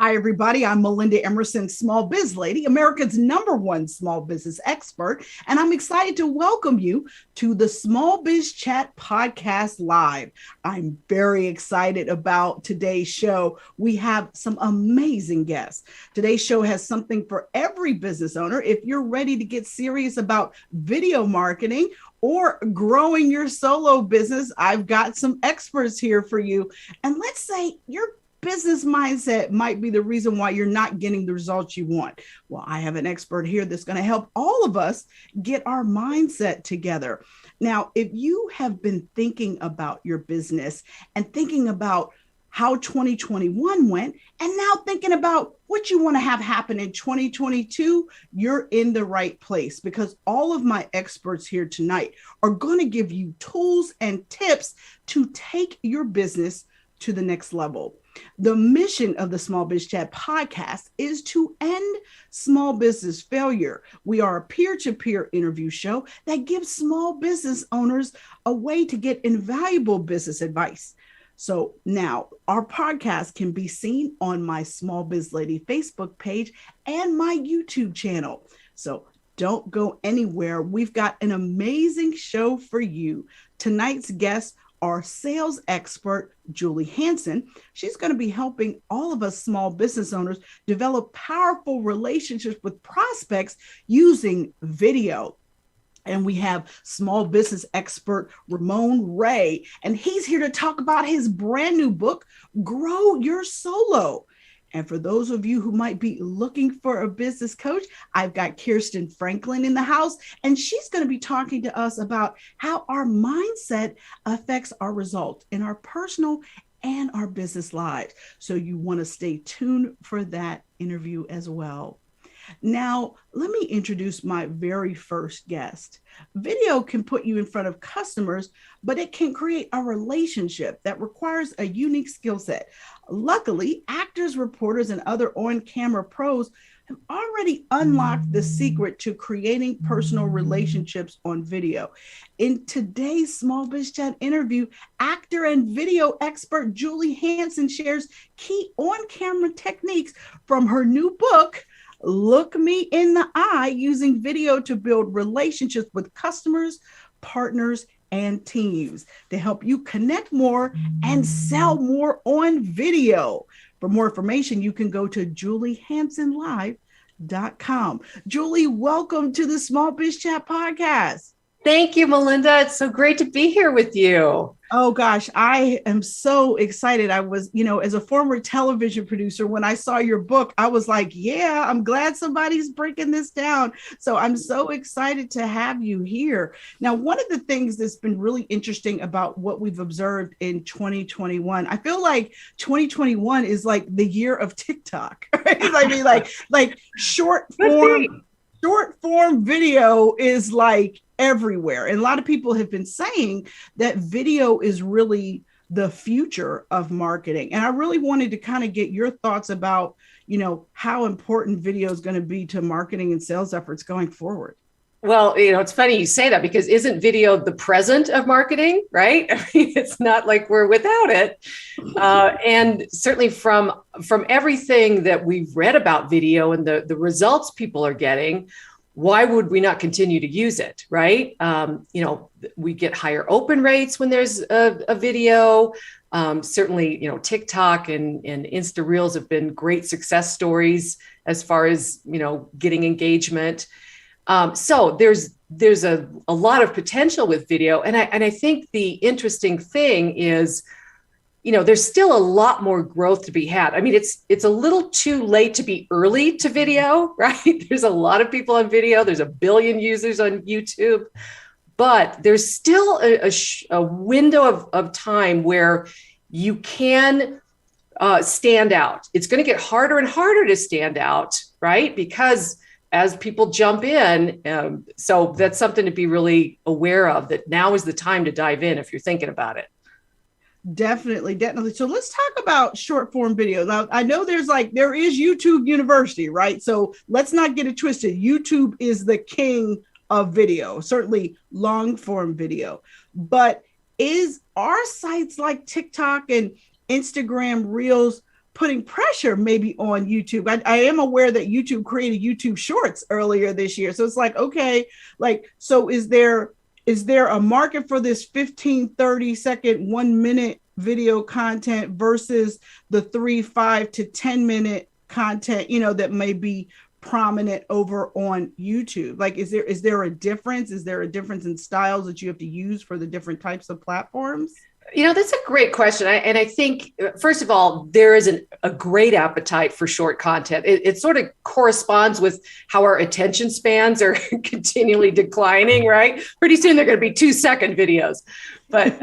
Hi, everybody. I'm Melinda Emerson, Small Biz Lady, America's #1 small business expert. And I'm excited to welcome you to the Smallbizchat podcast live. I'm very excited about today's show. We have some amazing guests. Today's show has something for every business owner. If you're ready to get serious about video marketing or growing your solo business, I've got some experts here for you. And let's say your business mindset might be the reason why you're not getting the results you want. Well, I have an expert here that's going to help all of us get our mindset together. Now, if you have been thinking about your business and thinking about how 2021 went, and now thinking about what you want to have happen in 2022, you're in the right place, because all of my experts here tonight are going to give you tools and tips to take your business to the next level. The mission of the Smallbizchat podcast is to end small business failure. We are a peer-to-peer interview show that gives small business owners a way to get invaluable business advice. So now our podcast can be seen on my Small Biz Lady Facebook page and my YouTube channel. So don't go anywhere. We've got an amazing show for you. Tonight's guest, our sales expert, Julie Hansen. She's going to be helping all of us small business owners develop powerful relationships with prospects using video. And we have small business expert Ramon Ray, and he's here to talk about his brand new book, Grow Your Solo. And for those of you who might be looking for a business coach, I've got Kirsten Franklin in the house, and she's going to be talking to us about how our mindset affects our results in our personal and our business lives. So you want to stay tuned for that interview as well. Now, let me introduce my very first guest. Video can put you in front of customers, but it can create a relationship that requires a unique skill set. Luckily, actors, reporters, and other on-camera pros have already unlocked the secret to creating personal relationships on video. In today's Smallbizchat interview, actor and video expert Julie Hansen shares key on-camera techniques from her new book, Look Me in the Eye, using video to build relationships with customers, partners, and teams to help you connect more and sell more on video. For more information, you can go to juliehansenlive.com. Julie, welcome to the Smallbizchat podcast. Thank you, Melinda. It's so great to be here with you. Oh gosh, I am so excited. I was, as a former television producer, when I saw your book, I was like, yeah, I'm glad somebody's breaking this down. So I'm so excited to have you here. Now, one of the things that's been really interesting about what we've observed in 2021, I feel like 2021 is like the year of TikTok. Right? I mean, like short form video is like everywhere. And a lot of people have been saying that video is really the future of marketing. And I really wanted to kind of get your thoughts about, how important video is going to be to marketing and sales efforts going forward. Well, it's funny you say that, because isn't video the present of marketing, right? I mean, it's not like we're without it. And certainly from everything that we've read about video and the results people are getting, why would we not continue to use it, right? We get higher open rates when there's a video. Certainly, TikTok and Insta Reels have been great success stories as far as, getting engagement. So there's a lot of potential with video. And I think the interesting thing is, there's still a lot more growth to be had. I mean, it's a little too late to be early to video, right? There's a lot of people on video. There's 1 billion users on YouTube, but there's still a window of time where you can stand out. It's going to get harder and harder to stand out, right? Because as people jump in, so that's something to be really aware of, that now is the time to dive in if you're thinking about it. Definitely. So let's talk about short form video. Now, I know there is YouTube University, right? So let's not get it twisted. YouTube is the king of video, certainly long form video. But are sites like TikTok and Instagram Reels putting pressure maybe on YouTube. I am aware that YouTube created YouTube Shorts earlier this year. So it's like, okay, like, so is there a market for this 15, 30-second, 1 minute video content versus the 3, 5 to 10 minute content, that may be prominent over on YouTube? Like, is there a difference? Is there a difference in styles that you have to use for the different types of platforms? That's a great question. I think, first of all, there is a great appetite for short content. It sort of corresponds with how our attention spans are continually declining, right? Pretty soon they're going to be 2-second videos. But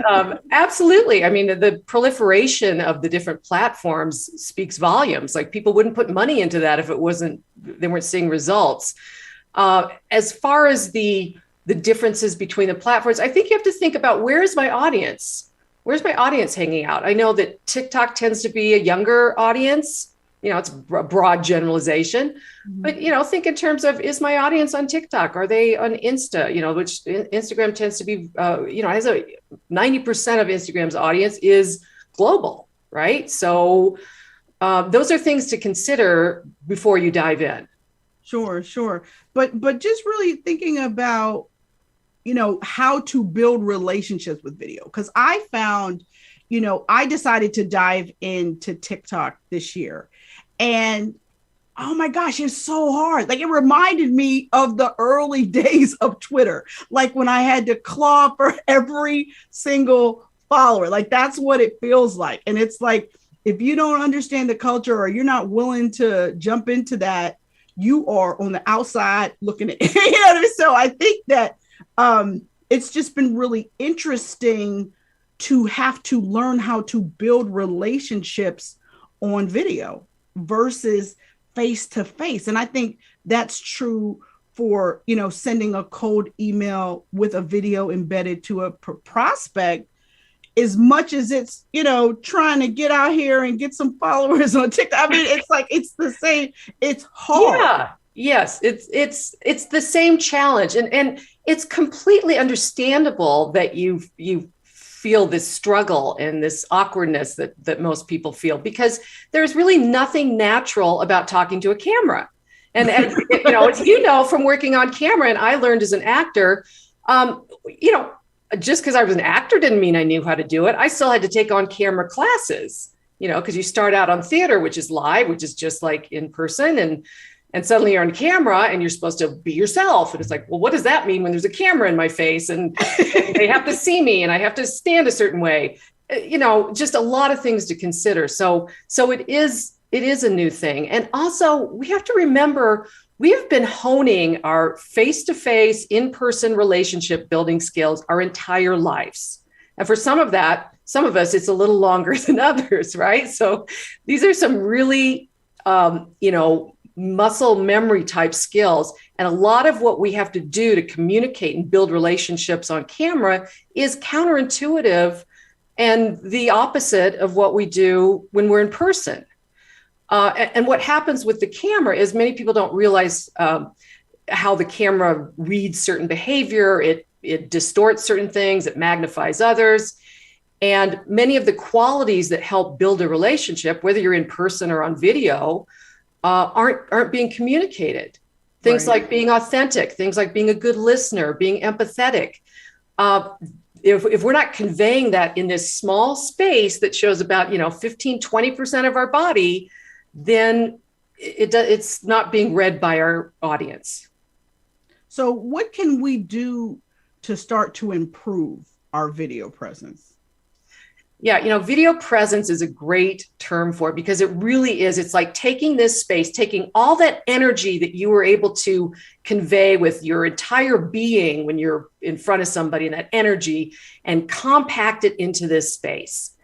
absolutely. I mean, the proliferation of the different platforms speaks volumes. Like, people wouldn't put money into that if they weren't seeing results. As far as the differences between the platforms, I think you have to think about, where's my audience? Where's my audience hanging out? I know that TikTok tends to be a younger audience. It's a broad generalization, but, think in terms of, is my audience on TikTok? Are they on Insta? Which Instagram tends to be, has 90% of Instagram's audience is global, right? So those are things to consider before you dive in. Sure. But just really thinking about, how to build relationships with video. Because I found, I decided to dive into TikTok this year. And oh my gosh, it's so hard. Like, it reminded me of the early days of Twitter, like when I had to claw for every single follower. Like, that's what it feels like. And it's like, if you don't understand the culture, or you're not willing to jump into that, you are on the outside looking at it. So I think that it's just been really interesting to have to learn how to build relationships on video versus face to face. And I think that's true for, sending a cold email with a video embedded to a prospect, as much as it's, trying to get out here and get some followers on TikTok. I mean, it's like, it's the same. It's hard. Yeah. Yes, it's the same challenge, and it's completely understandable that you feel this struggle and this awkwardness that most people feel, because there's really nothing natural about talking to a camera. And as from working on camera, and I learned as an actor, just because I was an actor didn't mean I knew how to do it. I still had to take on camera classes, because you start out on theater, which is live, which is just like in person, and suddenly you're on camera and you're supposed to be yourself. And it's like, well, what does that mean when there's a camera in my face and they have to see me and I have to stand a certain way? Just a lot of things to consider. So it is a new thing. And also, we have to remember, we have been honing our face-to-face, in-person relationship building skills our entire lives. And for some of us, it's a little longer than others, right? So these are some really, muscle memory type skills. And a lot of what we have to do to communicate and build relationships on camera is counterintuitive and the opposite of what we do when we're in person. And what happens with the camera is, many people don't realize how the camera reads certain behavior. It distorts certain things, it magnifies others. And many of the qualities that help build a relationship, whether you're in person or on video, aren't being communicated. Things right. like being authentic, things like being a good listener, being empathetic. If we're not conveying that in this small space that shows about 15, 20% of our body, then it's not being read by our audience. So what can we do to start to improve our video presence? Yeah, video presence is a great term for it, because it really is. It's like taking this space, taking all that energy that you were able to convey with your entire being when you're in front of somebody, and that energy, and compact it into this space.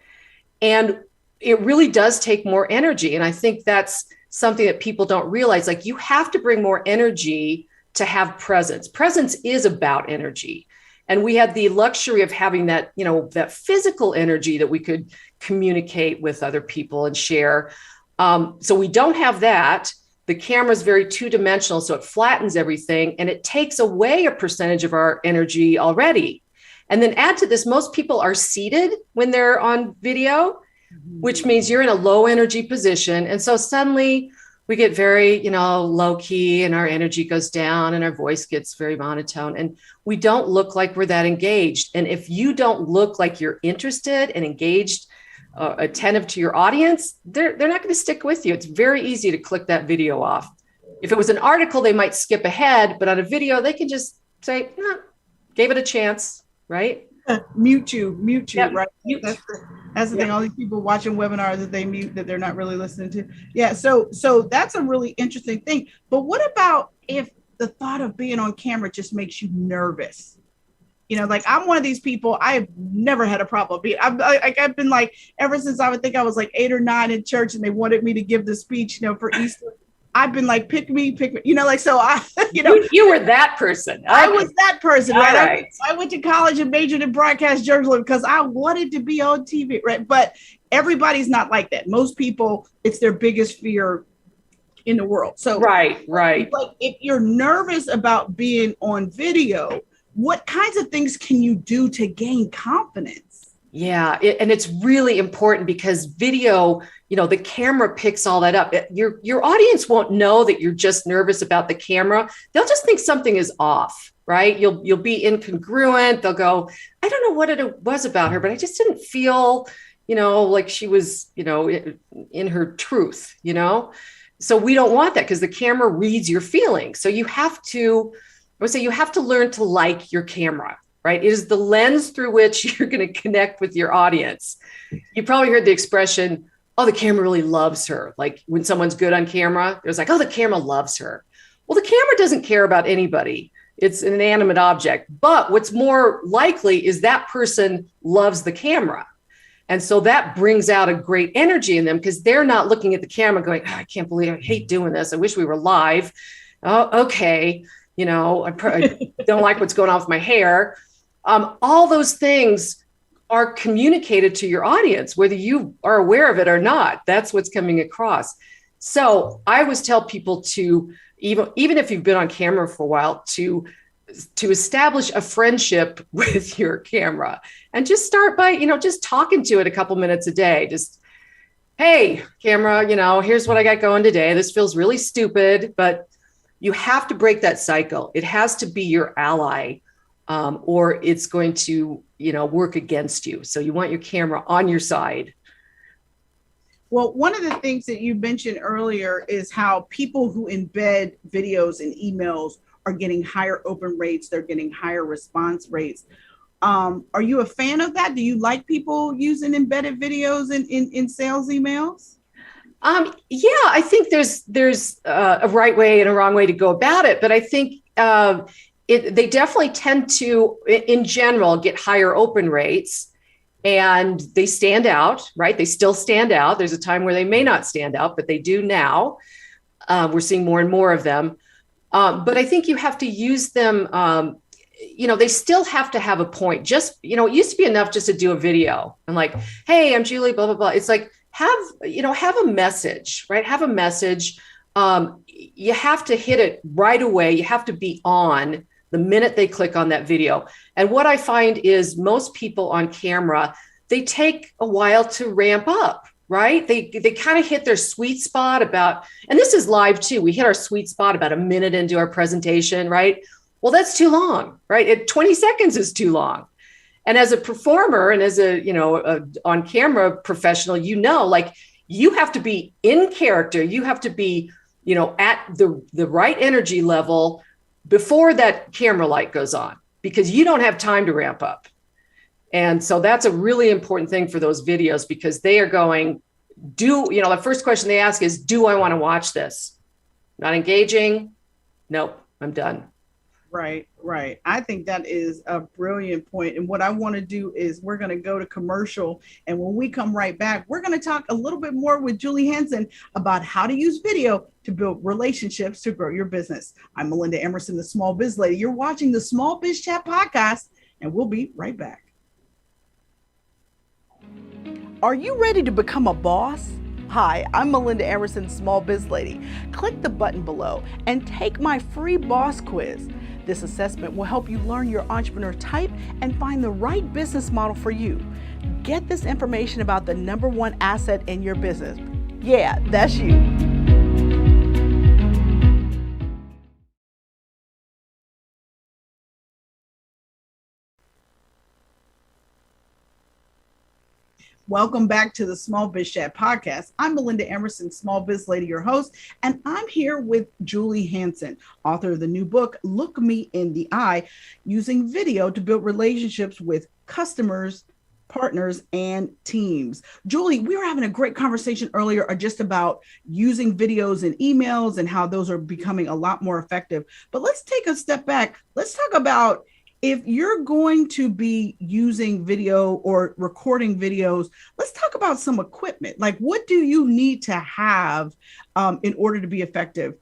And it really does take more energy. And I think that's something that people don't realize. Like, you have to bring more energy to have presence. Presence is about energy. And we had the luxury of having that, that physical energy that we could communicate with other people and share. So we don't have that. The camera is very two-dimensional, so it flattens everything, and it takes away a percentage of our energy already. And then add to this, most people are seated when they're on video. which means you're in a low energy position. And so suddenly we get very, low key, and our energy goes down and our voice gets very monotone, and we don't look like we're that engaged. And if you don't look like you're interested and engaged, attentive to your audience, they're not going to stick with you. It's very easy to click that video off. If it was an article, they might skip ahead, but on a video, they can just say, gave it a chance, right? Mute you, yep. Right? Mute. That's the thing. All these people watching webinars that they mute, that they're not really listening to. Yeah. So that's a really interesting thing. But what about if the thought of being on camera just makes you nervous? Like I'm one of these people, I've never had a problem. I've been like, ever since I would think I was like 8 or 9 in church and they wanted me to give the speech, for Easter. I've been like, pick me, so I, you were that person. I was that person, right? Right. I went to college and majored in broadcast journalism because I wanted to be on TV, right? But everybody's not like that. Most people, it's their biggest fear in the world. So right. Like if you're nervous about being on video, what kinds of things can you do to gain confidence? Yeah, and it's really important because video, the camera picks all that up. Your audience won't know that you're just nervous about the camera. They'll just think something is off, right? You'll be incongruent. They'll go, I don't know what it was about her, but I just didn't feel, like she was, in her truth, So we don't want that because the camera reads your feelings. So you have to learn to like your camera. Right? It is the lens through which you're going to connect with your audience. You probably heard the expression, oh, the camera really loves her. Like when someone's good on camera, there's like, oh, the camera loves her. Well, the camera doesn't care about anybody. It's an inanimate object. But what's more likely is that person loves the camera. And so that brings out a great energy in them because they're not looking at the camera going, I can't believe I hate doing this. I wish we were live. Oh, okay. I don't like what's going on with my hair. All those things are communicated to your audience, whether you are aware of it or not. That's what's coming across. So I always tell people to, even if you've been on camera for a while, to establish a friendship with your camera and just start by, just talking to it a couple minutes a day. Just, hey, camera, here's what I got going today. This feels really stupid, but you have to break that cycle. It has to be your ally. Or it's going to, work against you. So you want your camera on your side. Well, one of the things that you mentioned earlier is how people who embed videos and emails are getting higher open rates. They're getting higher response rates. Are you a fan of that? Do you like people using embedded videos in sales emails? Yeah, I think there's a right way and a wrong way to go about it. But I think they definitely tend to, in general, get higher open rates and they stand out, right? They still stand out. There's a time where they may not stand out, but they do now. We're seeing more and more of them. But I think you have to use them, they still have to have a point. Just, it used to be enough just to do a video and like, hey, I'm Julie, blah, blah, blah. It's like, have a message, right? Have a message. You have to hit it right away. You have to be on the minute they click on that video. And what I find is most people on camera, they take a while to ramp up, right? They kind of hit their sweet spot and this is live too. We hit our sweet spot about a minute into our presentation, right? Well, that's too long, right? 20 seconds is too long. And as a performer and as a on camera professional, like you have to be in character. You have to be, at the right energy level before that camera light goes on, because you don't have time to ramp up. And so that's a really important thing for those videos, because they are going, the first question they ask is, do I want to watch this? Not engaging? Nope, I'm done. Right. I think that is a brilliant point. And what I want to do is we're going to go to commercial. And when we come right back, we're going to talk a little bit more with Julie Hansen about how to use video to build relationships to grow your business. I'm Melinda Emerson, the Small Biz Lady. You're watching the Smallbizchat podcast, and we'll be right back. Are you ready to become a boss? Hi, I'm Melinda Emerson, Small Biz Lady. Click the button below and take my free boss quiz. This assessment will help you learn your entrepreneur type and find the right business model for you. Get this information about the number one asset in your business. Yeah, that's you. Welcome back to the Smallbizchat podcast. I'm Melinda Emerson, Small Biz Lady, your host, and I'm here with Julie Hansen, author of the new book, Look Me in the Eye, using video to build relationships with customers, partners, and teams. Julie, we were having a great conversation earlier just about using videos and emails and how those are becoming a lot more effective. But let's take a step back. Let's talk about if you're going to be using video or recording videos, let's talk about some equipment. Like, what do you need to have in order to be effective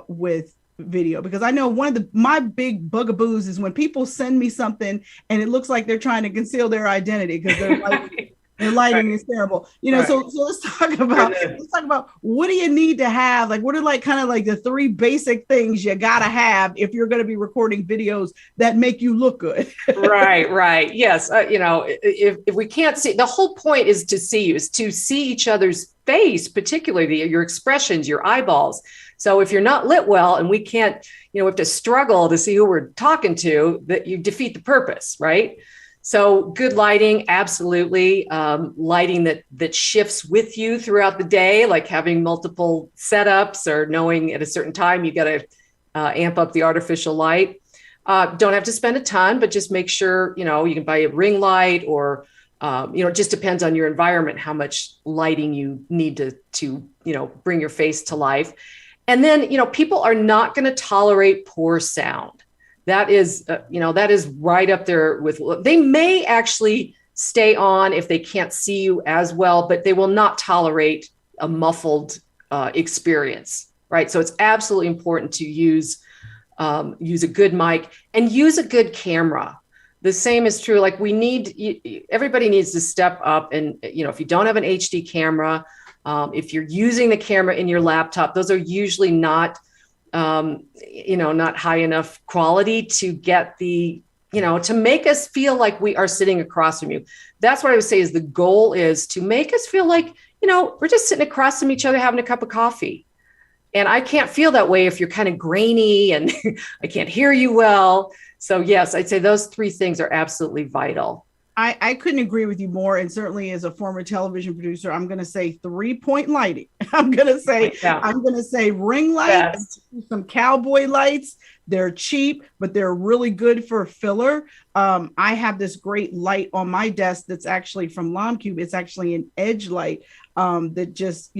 with video? Because I know one of my big bugaboos is when people send me something and it looks like they're trying to conceal their identity because they're like, their lighting is terrible, so let's talk about what do you need to have? Like, what are like kind of like the three basic things you gotta have if you're going to be recording videos that make you look good? Right. Yes. If we can't see, the whole point is to see each other's face, particularly your expressions, your eyeballs. So if you're not lit well and we can't, we have to struggle to see who we're talking to, that you defeat the purpose, right? So good lighting, absolutely. Lighting that shifts with you throughout the day, like having multiple setups or knowing at a certain time you got to amp up the artificial light. Don't have to spend a ton, but just make sure, you can buy a ring light or, it just depends on your environment, how much lighting you need to bring your face to life. And then, people are not going to tolerate poor sound. That is right up there with, they may actually stay on if they can't see you as well, but they will not tolerate a muffled experience, right? So it's absolutely important to use a good mic and use a good camera. The same is true. Like everybody needs to step up and, if you don't have an HD camera, if you're using the camera in your laptop, those are usually not high enough quality to get to make us feel like we are sitting across from you. That's what I would say is the goal is to make us feel like, we're just sitting across from each other having a cup of coffee. And I can't feel that way if you're kind of grainy and I can't hear you well. So yes, I'd say those three things are absolutely vital. I couldn't agree with you more. And certainly as a former television producer, I'm going to say 3-point lighting. I'm going to say ring lights, yes. Some cowboy lights. They're cheap, but they're really good for filler. I have this great light on my desk that's actually from LomCube. It's actually an edge light that just,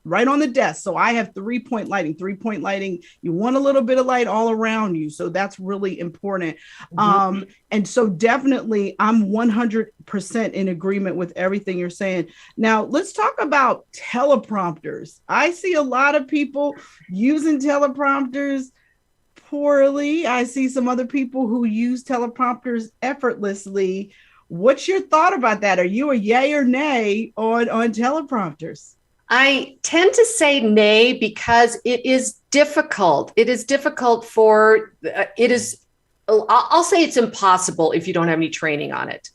right on the desk. So I have 3-point lighting. 3-point lighting, you want a little bit of light all around you. So that's really important. Mm-hmm. And so definitely I'm 100% in agreement with everything you're saying. Now let's talk about teleprompters. I see a lot of people using teleprompters poorly. I see some other people who use teleprompters effortlessly. What's your thought about that? Are you a yay or nay on teleprompters? I tend to say nay because it is difficult. It is difficult I'll say it's impossible if you don't have any training on it.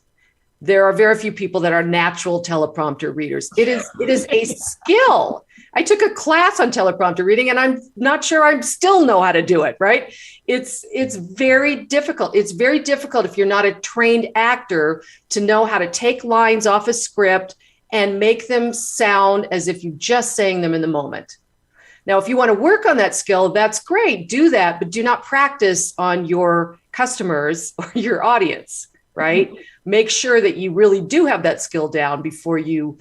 There are very few people that are natural teleprompter readers. It is a skill. I took a class on teleprompter reading and I'm not sure I still know how to do it, right? It's very difficult. It's very difficult if you're not a trained actor to know how to take lines off a script and make them sound as if you're just saying them in the moment. Now, if you want to work on that skill, that's great. Do that, but do not practice on your customers or your audience, right? Mm-hmm. Make sure that you really do have that skill down before you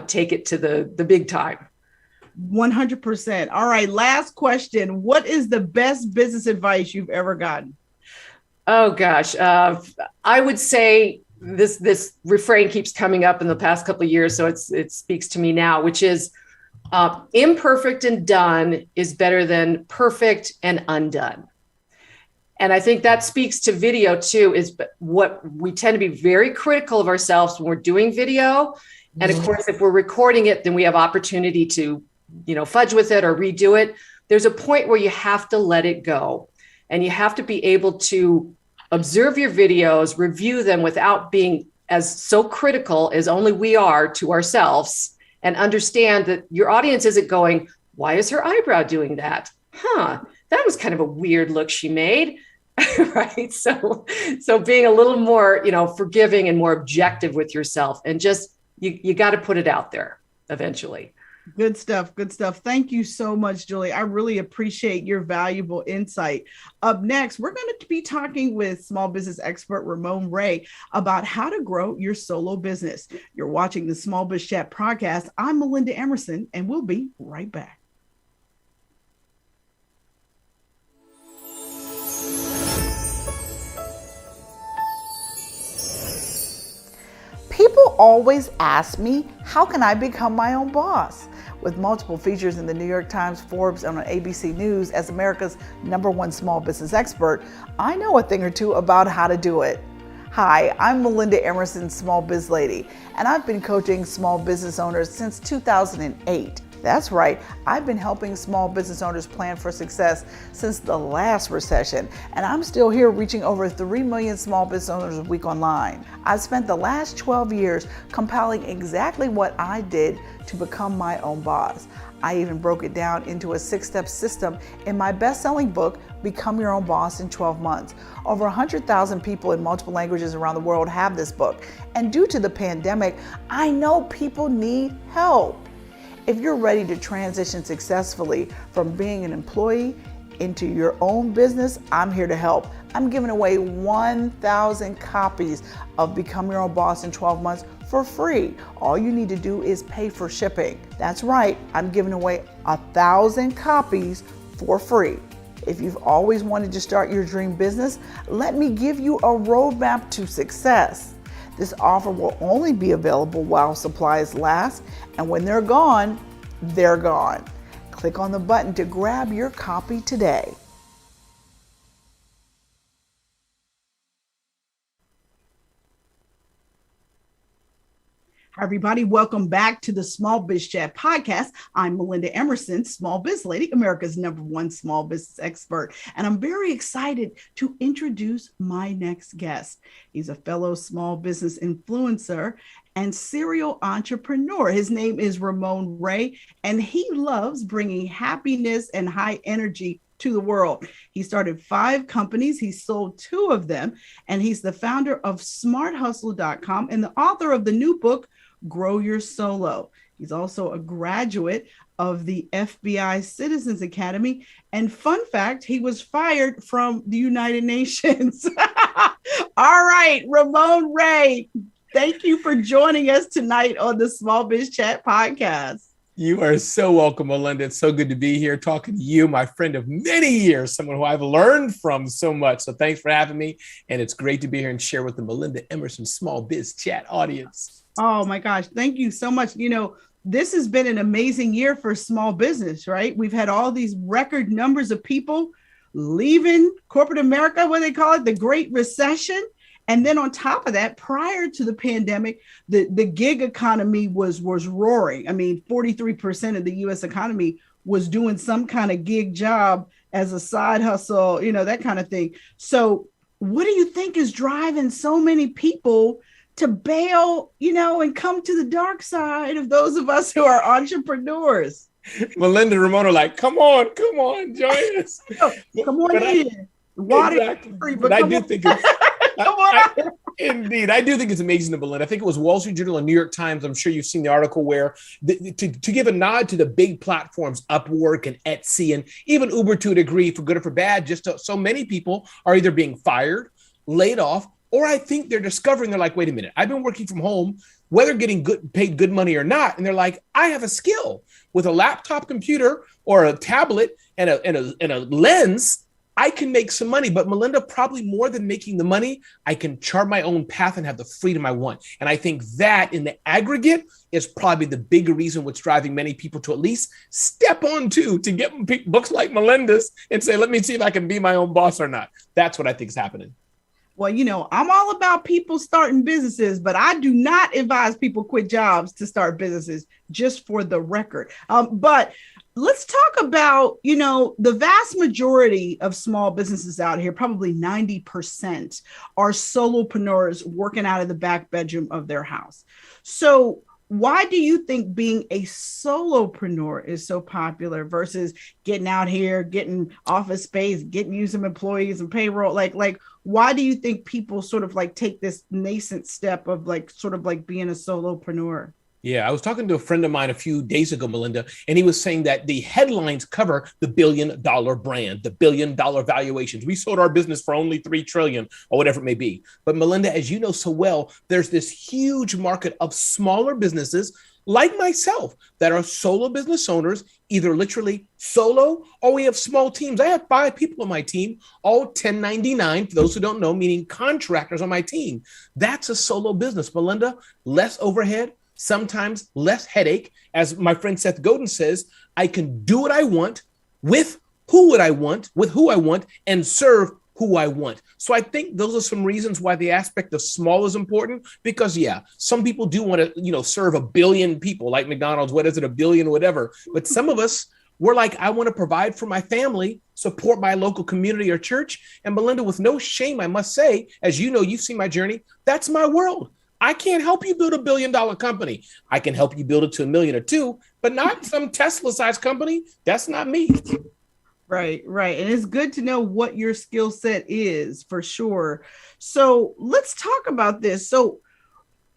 take it to the big time. 100%. All right, last question. What is the best business advice you've ever gotten? Oh, gosh. I would say this refrain keeps coming up in the past couple of years, so it speaks to me now, which is imperfect and done is better than perfect and undone. And I think that speaks to video too, is what we tend to be very critical of ourselves when we're doing video. And of course, if we're recording it, then we have opportunity to, fudge with it or redo it. There's a point where you have to let it go, and you have to be able to observe your videos, review them without being as so critical as only we are to ourselves, and understand that your audience isn't going, why is her eyebrow doing that? That was kind of a weird look she made. Right. So being a little more, forgiving and more objective with yourself, and just, you got to put it out there eventually. Good stuff. Good stuff. Thank you so much, Julie. I really appreciate your valuable insight. Up next, we're going to be talking with small business expert Ramon Ray about how to grow your solo business. You're watching the Smallbizchat podcast. I'm Melinda Emerson, and we'll be right back. People always ask me, how can I become my own boss? With multiple features in the New York Times, Forbes, and on ABC News as America's #1 small business expert, I know a thing or two about how to do it. Hi, I'm Melinda Emerson, Small Biz Lady, and I've been coaching small business owners since 2008. That's right, I've been helping small business owners plan for success since the last recession, and I'm still here reaching over 3 million small business owners a week online. I've spent the last 12 years compiling exactly what I did to become my own boss. I even broke it down into a 6-step system in my best-selling book, Become Your Own Boss in 12 Months. Over 100,000 people in multiple languages around the world have this book, and due to the pandemic, I know people need help. If you're ready to transition successfully from being an employee into your own business, I'm here to help. I'm giving away 1,000 copies of Become Your Own Boss in 12 Months for free. All you need to do is pay for shipping. That's right, I'm giving away 1,000 copies for free. If you've always wanted to start your dream business, let me give you a roadmap to success. This offer will only be available while supplies last, and when they're gone, they're gone. Click on the button to grab your copy today. Hi, everybody. Welcome back to the Smallbizchat podcast. I'm Melinda Emerson, Small Biz Lady, America's #1 small business expert. And I'm very excited to introduce my next guest. He's a fellow small business influencer and serial entrepreneur. His name is Ramon Ray, and he loves bringing happiness and high energy to the world. He started 5 companies. He sold 2 of them, and he's the founder of smarthustle.com and the author of the new book, Grow Your Solo. He's also a graduate of the FBI Citizens Academy. And fun fact, he was fired from the United Nations. All right, Ramon Ray, thank you for joining us tonight on the Smallbizchat podcast. You are so welcome, Melinda. It's so good to be here talking to you, my friend of many years, someone who I've learned from so much. So thanks for having me. And it's great to be here and share with the Melinda Emerson Small Biz Chat audience. Oh my gosh. Thank you so much. This has been an amazing year for small business, right? We've had all these record numbers of people leaving corporate America, what they call it, the Great Recession. And then on top of that, prior to the pandemic, the gig economy was roaring. I mean, 43% of the US economy was doing some kind of gig job as a side hustle, that kind of thing. So what do you think is driving so many people to bail, and come to the dark side of those of us who are entrepreneurs? Melinda and Ramon are like, come on, join us. Come on in. Water exactly. Free, but I do think it's indeed. I do think it's amazing to Melinda. I think it was Wall Street Journal and New York Times. I'm sure you've seen the article where to give a nod to the big platforms, Upwork and Etsy, and even Uber to a degree, for good or for bad, just so many people are either being fired, laid off, or I think they're discovering, they're like, wait a minute, I've been working from home, whether getting paid good money or not. And they're like, I have a skill with a laptop computer or a tablet and a lens. I can make some money, but Melinda, probably more than making the money, I can chart my own path and have the freedom I want. And I think that in the aggregate is probably the bigger reason what's driving many people to at least step on to get books like Melinda's and say, let me see if I can be my own boss or not. That's what I think is happening. Well, I'm all about people starting businesses, but I do not advise people quit jobs to start businesses, just for the record. But let's talk about, the vast majority of small businesses out here, probably 90%, are solopreneurs working out of the back bedroom of their house. So why do you think being a solopreneur is so popular versus getting out here, getting office space, getting you some employees and payroll? Like, why do you think people sort of like take this nascent step of like sort of like being a solopreneur? Yeah, I was talking to a friend of mine a few days ago, Melinda, and he was saying that the headlines cover the billion-dollar brand, the billion-dollar valuations. We sold our business for only 3 trillion or whatever it may be. But Melinda, as you know so well, there's this huge market of smaller businesses like myself that are solo business owners, either literally solo or we have small teams. I have 5 people on my team, all 1099, for those who don't know, meaning contractors on my team. That's a solo business, Melinda. Less overhead, sometimes less headache. As my friend Seth Godin says, I can do what I want with who I want, and serve who I want. So I think those are some reasons why the aspect of small is important, because some people do want to, serve 1 billion people like McDonald's. What is it, 1 billion, whatever. But some of us, we're like, I want to provide for my family, support my local community or church. And Melinda, with no shame, I must say, as you know, you've seen my journey, that's my world. I can't help you build $1 billion company. I can help you build it to 1 million or 2, but not some Tesla-sized company. That's not me. Right. And it's good to know what your skill set is, for sure. So let's talk about this. So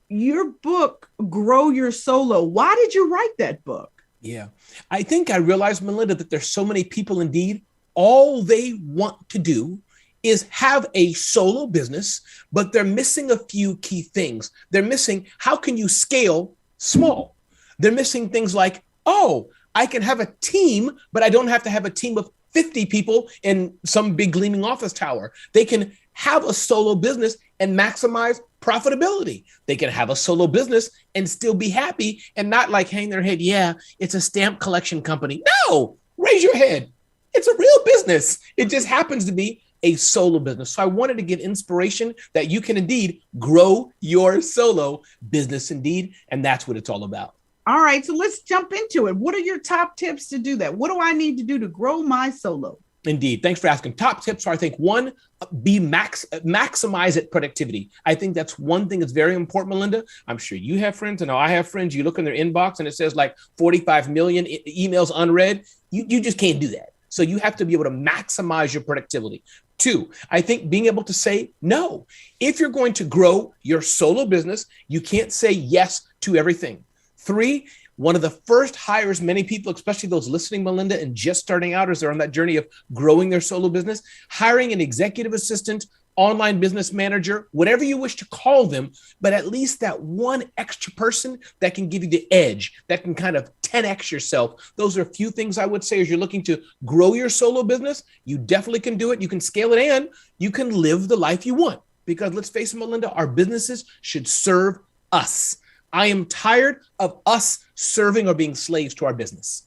your book, Grow Your Solo, why did you write that book? Yeah, I think I realized, Melinda, that there's so many people indeed, all they want to do is have a solo business, but they're missing a few key things. They're missing, how can you scale small? They're missing things like, I can have a team, but I don't have to have a team of 50 people in some big gleaming office tower. They can have a solo business and maximize profitability. They can have a solo business and still be happy and not like hang their head. Yeah, it's a stamp collection company. No, raise your head. It's a real business. It just happens to be a solo business. So I wanted to give inspiration that you can indeed grow your solo business indeed. And that's what it's all about. All right. So let's jump into it. What are your top tips to do that? What do I need to do to grow my solo? Indeed. Thanks for asking. Top tips are, I think, 1, maximize it productivity. I think that's one thing that's very important, Melinda. I'm sure you have friends, and I have friends. You look in their inbox and it says like 45 million emails unread. You just can't do that. So you have to be able to maximize your productivity. 2, I think being able to say no. If you're going to grow your solo business, you can't say yes to everything. 3, one of the first hires many people, especially those listening, Melinda, and just starting out as they're on that journey of growing their solo business, hiring an executive assistant, online business manager, whatever you wish to call them, but at least that one extra person that can give you the edge, that can kind of 10x yourself. Those are a few things I would say as you're looking to grow your solo business. You definitely can do it. You can scale it and you can live the life you want. Because let's face it, Melinda, our businesses should serve us. I am tired of us serving or being slaves to our business.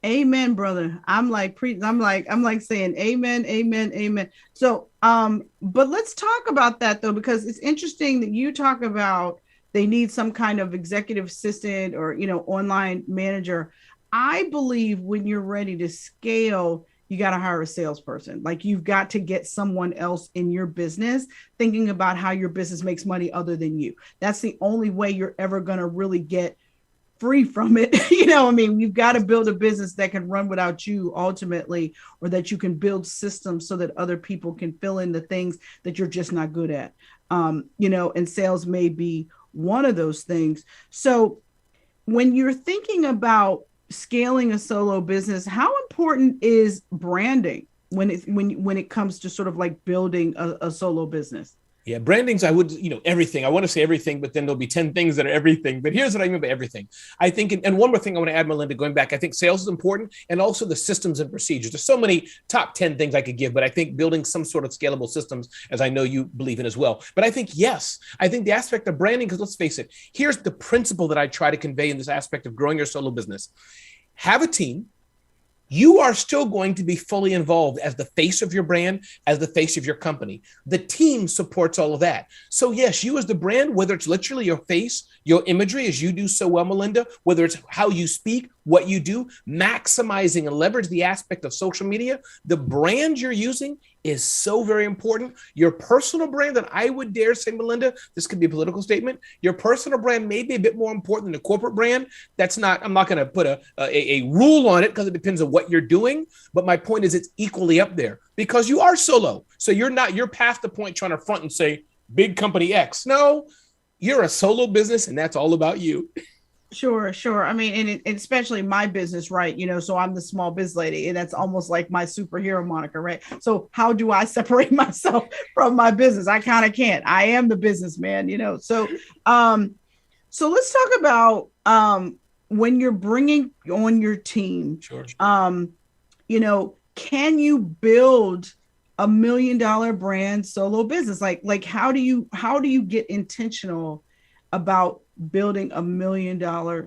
Amen, brother. I'm like saying amen. So, but let's talk about that though, because it's interesting that you talk about they need some kind of executive assistant or, online manager. I believe when you're ready to scale, you got to hire a salesperson. Like you've got to get someone else in your business thinking about how your business makes money other than you. That's the only way you're ever going to really get free from it. You've got to build a business that can run without you ultimately, or that you can build systems so that other people can fill in the things that you're just not good at. And sales may be one of those things. So when you're thinking about scaling a solo business, how important is branding when it comes to sort of like building a solo business? Yeah, branding's, everything. I want to say everything, but then there'll be 10 things that are everything. But here's what I mean by everything. I think, and one more thing I want to add, Melinda, going back, I think sales is important, and also the systems and procedures. There's so many top 10 things I could give, but I think building some sort of scalable systems, as I know you believe in as well. But I think, yes, I think the aspect of branding, because let's face it, here's the principle that I try to convey in this aspect of growing your solo business. Have a team. you are still going to be fully involved as the face of your brand, as the face of your company. The team supports all of that. So yes, you as the brand, whether it's literally your face, your imagery, as you do so well, Melinda, whether it's how you speak, what you do, maximizing and leverage the aspect of social media, the brand you're using is so very important. Your personal brand, that I would dare say, Melinda, this could be a political statement, your personal brand may be a bit more important than the corporate brand. That's not, I'm not going to put a rule on it because it depends on what you're doing. But my point is it's equally up there because you are solo. So you're past the point trying to front and say, big company X. No, you're a solo business and that's all about you. Sure. I mean, and especially my business, right? So I'm the small biz lady, and that's almost like my superhero moniker, right? So how do I separate myself from my business? I kind of can't. I am the businessman, So, so let's talk about when you're bringing on your team. Sure. Can you build $1 million brand solo business? Like how do you get intentional about building $1 million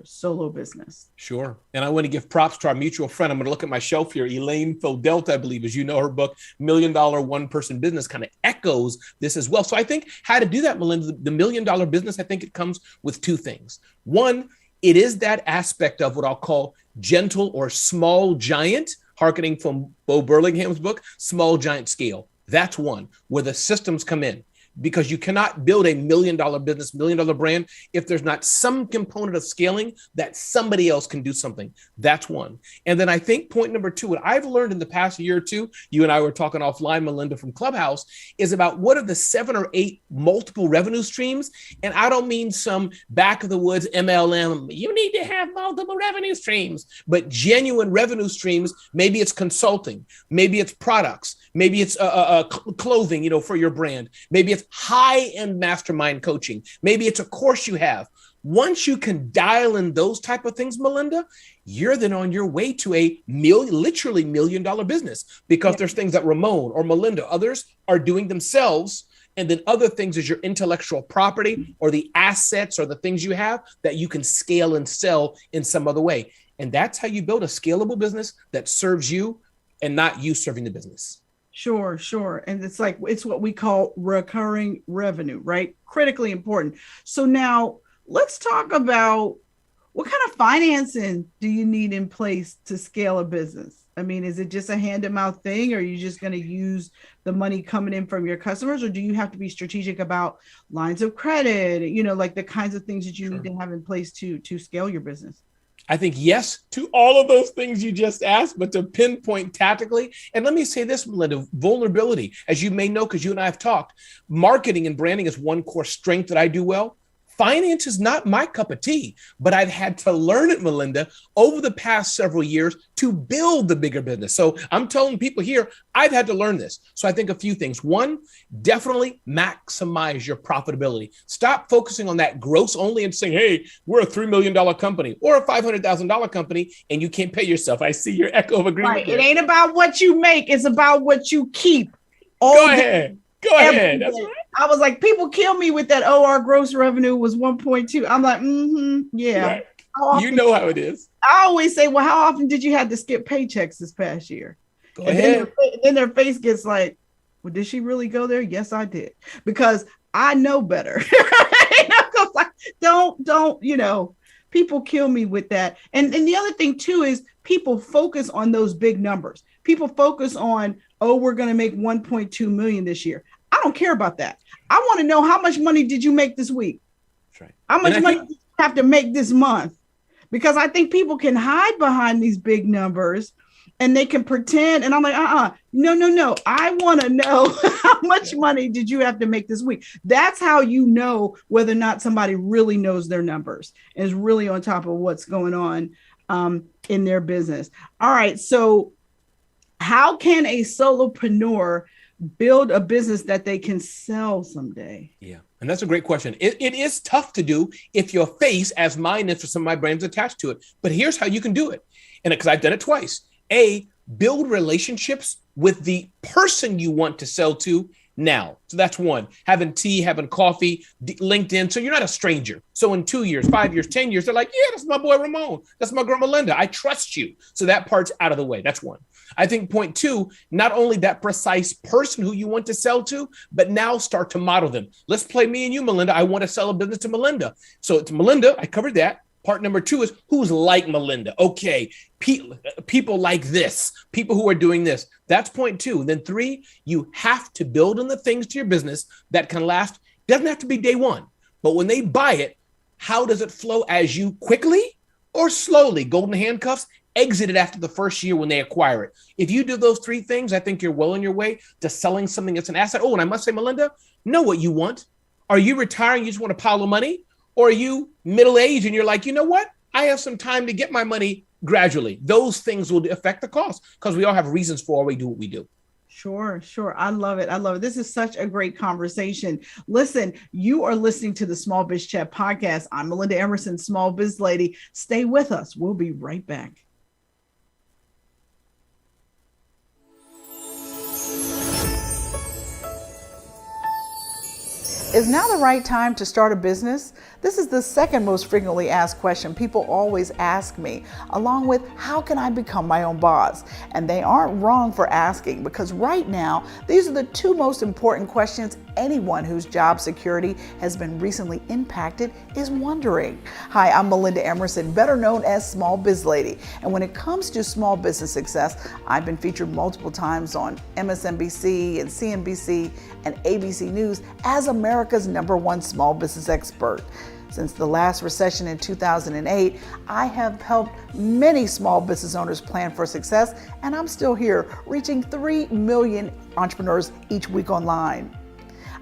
solo business? Sure. And I want to give props to our mutual friend. I'm going to look at my shelf here. Elaine Fodelta, I believe, as you know, her book, $1 Million One-Person Business, kind of echoes this as well. So I think how to do that, Melinda, the $1 million business, I think it comes with two things. One, it is that aspect of what I'll call gentle or small giant, hearkening from Bo Burlingham's book, Small Giant Scale. That's one, where the systems come in. Because you cannot build a $1 million business, $1 million brand, if there's not some component of scaling that somebody else can do something. That's one. And then I think point number two, what I've learned in the past year or two, you and I were talking offline, Melinda, from Clubhouse, is about what are the 7 or 8 multiple revenue streams. And I don't mean some back of the woods MLM, you need to have multiple revenue streams, but genuine revenue streams. Maybe it's consulting, maybe it's products, maybe it's clothing, for your brand. Maybe it's high-end mastermind coaching. Maybe it's a course you have. Once you can dial in those type of things, Melinda, you're then on your way to a literally $1 million business, because there's things that Ramon or Melinda, others are doing themselves. And then other things is your intellectual property or the assets or the things you have that you can scale and sell in some other way. And that's how you build a scalable business that serves you and not you serving the business. Sure. And it's what we call recurring revenue, right? Critically important. So now let's talk about what kind of financing do you need in place to scale a business? I mean, is it just a hand-to-mouth thing, or are you just going to use the money coming in from your customers, or do you have to be strategic about lines of credit, like the kinds of things that you need to have in place to scale your business? I think yes to all of those things you just asked, but to pinpoint tactically. And let me say this, Melinda, vulnerability, as you may know, because you and I have talked, marketing and branding is one core strength that I do well. Finance is not my cup of tea, but I've had to learn it, Melinda, over the past several years to build the bigger business. So I'm telling people here, I've had to learn this. So I think a few things. One, definitely maximize your profitability. Stop focusing on that gross only and saying, hey, we're a $3 million company or a $500,000 company and you can't pay yourself. I see your echo of agreement. Right. It ain't about what you make. It's about what you keep. Go ahead. That's right. I was like, people kill me with that. Oh, our gross revenue was 1.2. I'm like, yeah. Right. You know how it is. I always say, well, how often did you have to skip paychecks this past year? Go ahead. Then their face gets like, well, did she really go there? Yes, I did. Because I know better. Like, don't, people kill me with that. And the other thing too is people focus on those big numbers. People focus on, oh, we're going to make 1.2 million this year. I don't care about that. I want to know, how much money did you make this week? That's right. How much money do you have to make this month? Because I think people can hide behind these big numbers and they can pretend. And I'm like, no. I want to know how much money did you have to make this week? That's how you know whether or not somebody really knows their numbers and is really on top of what's going on in their business. All right. So how can a solopreneur build a business that they can sell someday? Yeah. And that's a great question. It is tough to do if your face, as mine is for some of my brands, attached to it. But here's how you can do it. And because I've done it twice. A, build relationships with the person you want to sell to now. So that's one. Having tea, having coffee, LinkedIn. So you're not a stranger. So in 2 years, 5 years, 10 years, they're like, yeah, that's my boy Ramon. That's my girl Melinda. I trust you. So that part's out of the way. That's one. I think point two, not only that precise person who you want to sell to, but now start to model them. Let's play me and you, Melinda. I want to sell a business to Melinda. So it's Melinda. I covered that. Part number two is who's like Melinda. Okay, people like this, people who are doing this. That's point two. And then three, you have to build in the things to your business that can last. Doesn't have to be day one, but when they buy it, how does it flow as you quickly or slowly? Golden handcuffs, exit it after the first year when they acquire it. If you do those three things, I think you're well on your way to selling something that's an asset. Oh, and I must say, Melinda, know what you want. Are you retiring? You just want a pile of money? Or are you middle-aged and you're like, you know what? I have some time to get my money gradually. Those things will affect the cost because we all have reasons for why we do what we do. Sure. I love it. This is such a great conversation. Listen, you are listening to the Small Biz Chat podcast. I'm Melinda Emerson, Small Biz Lady. Stay with us. We'll be right back. Is now the right time to start a business? This is the second most frequently asked question people always ask me, along with how can I become my own boss? And they aren't wrong for asking, because right now, these are the two most important questions anyone whose job security has been recently impacted is wondering. Hi, I'm Melinda Emerson, better known as Small Biz Lady. And when it comes to small business success, I've been featured multiple times on MSNBC and CNBC and ABC News as America's #1 small business expert. Since the last recession in 2008, I have helped many small business owners plan for success, and I'm still here, reaching 3 million entrepreneurs each week online.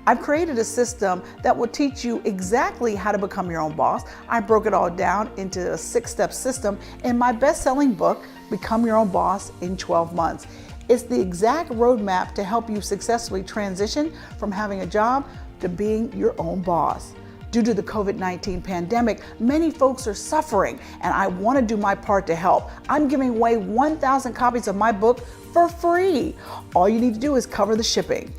I've created a system that will teach you exactly how to become your own boss. I broke it all down into a 6-step system in my best-selling book, Become Your Own Boss in 12 Months. It's the exact roadmap to help you successfully transition from having a job to being your own boss. Due to the COVID-19 pandemic, many folks are suffering, and I want to do my part to help. I'm giving away 1,000 copies of my book for free. All you need to do is cover the shipping.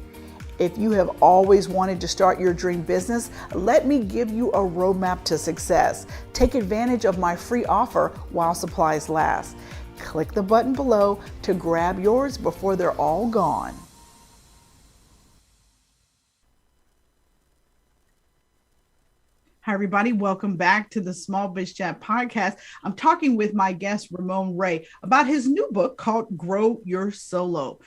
If you have always wanted to start your dream business, let me give you a roadmap to success. Take advantage of my free offer while supplies last. Click the button below to grab yours before they're all gone. Hi, everybody. Welcome back to the Small Biz Chat podcast. I'm talking with my guest, Ramon Ray, about his new book called Grow Your Solo.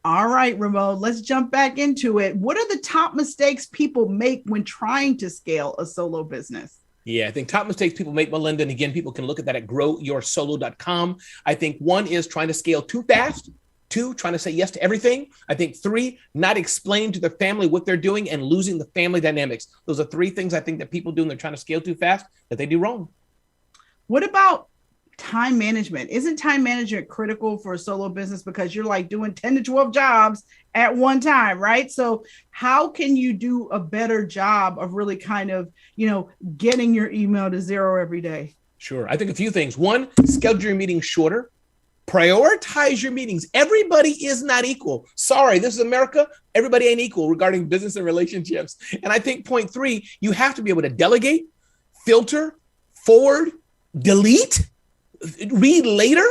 All right, Ramon, let's jump back into it. What are the top mistakes people make when trying to scale a solo business? Yeah, I think top mistakes people make, Melinda, and again, people can look at that at growyoursolo.com. I think one is trying to scale too fast. 2, trying to say yes to everything. I think 3, not explain to their family what they're doing and losing the family dynamics. Those are 3 things I think that people do when they're trying to scale too fast that they do wrong. What about time management? Isn't time management critical for a solo business because you're like doing 10 to 12 jobs at one time, right? So how can you do a better job of really kind of, getting your email to 0 every day? Sure. I think a few things. 1, schedule your meetings shorter. Prioritize your meetings. Everybody is not equal. Sorry, this is America. Everybody ain't equal regarding business and relationships. And I think point 3, you have to be able to delegate, filter, forward, delete, read later.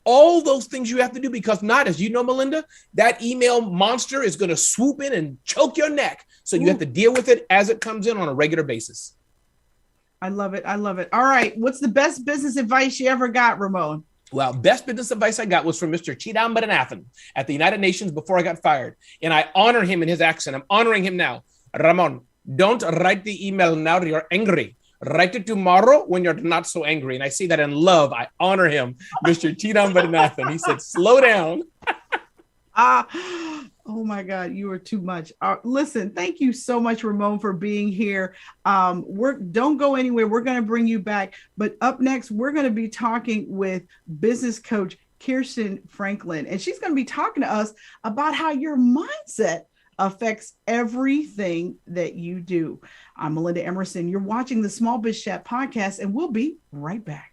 All those things you have to do, because not, as you know, Melinda, that email monster is going to swoop in and choke your neck. So you have to deal with it as it comes in on a regular basis. I love it. All right. What's the best business advice you ever got, Ramon? Well, best business advice I got was from Mr. Chidambaranathan at the United Nations before I got fired. And I honor him in his accent. I'm honoring him now. Ramon, don't write the email now that you're angry. Write it tomorrow when you're not so angry. And I say that in love. I honor him, Mr. Chidambaranathan. He said, slow down. Oh my God, you are too much. Listen, thank you so much, Ramon, for being here. Don't go anywhere. We're going to bring you back. But up next, we're going to be talking with business coach Kirsten Franklin, and she's going to be talking to us about how your mindset affects everything that you do. I'm Melinda Emerson. You're watching the Small Biz Chat podcast, and we'll be right back.